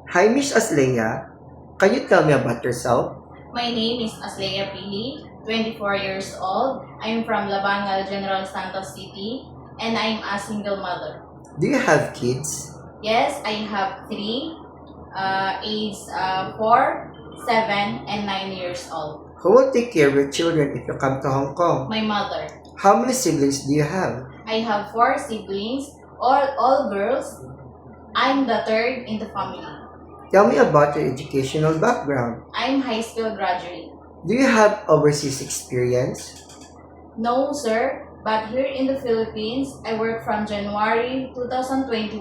Hi, Miss Aslea. Can you tell me about yourself? My name is Aslea Pili, 24 years old. I'm from Labangal, General Santos City, and I'm a single mother. Do you have kids? Yes, I have three, aged 4, 7, and 9 years old. Who will take care of your children if you come to Hong Kong? My mother. How many siblings do you have? I have 4 siblings, all girls. I'm the third in the family. Tell me about your educational background. I'm high school graduate. Do you have overseas experience? No, sir, but here in the Philippines, I work from January 2021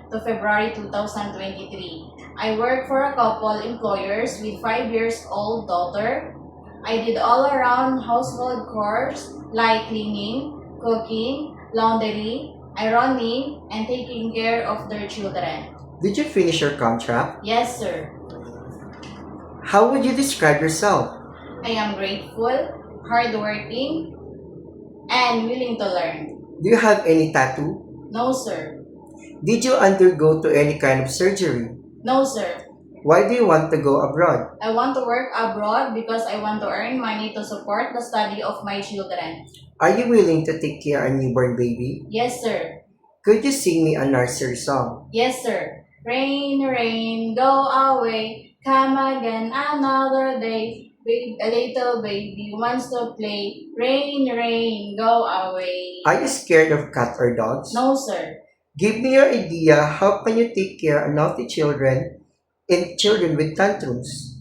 to February 2023. I work for a couple employers with 5 years old daughter. I did all around household chores like cleaning, cooking, laundry, ironing, and taking care of their children. Did you finish your contract? Yes, sir. How would you describe yourself? I am grateful, hardworking, and willing to learn. Do you have any tattoo? No, sir. Did you undergo to any kind of surgery? No, sir. Why do you want to go abroad? I want to work abroad because I want to earn money to support the study of my children. Are you willing to take care of a newborn baby? Yes, sir. Could you sing me a nursery song? Yes, sir. Rain, rain, go away. Come again another day. A little baby wants to play. Rain, rain, go away. Are you scared of cats or dogs? No, sir. Give me your idea. How can you take care of naughty children and children with tantrums?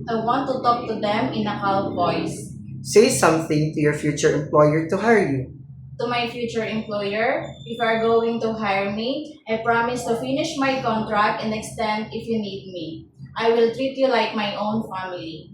I want to talk to them in a calm voice. Say something to your future employer to hire you. To my future employer, if you are going to hire me, I promise to finish my contract and extend if you need me. I will treat you like my own family.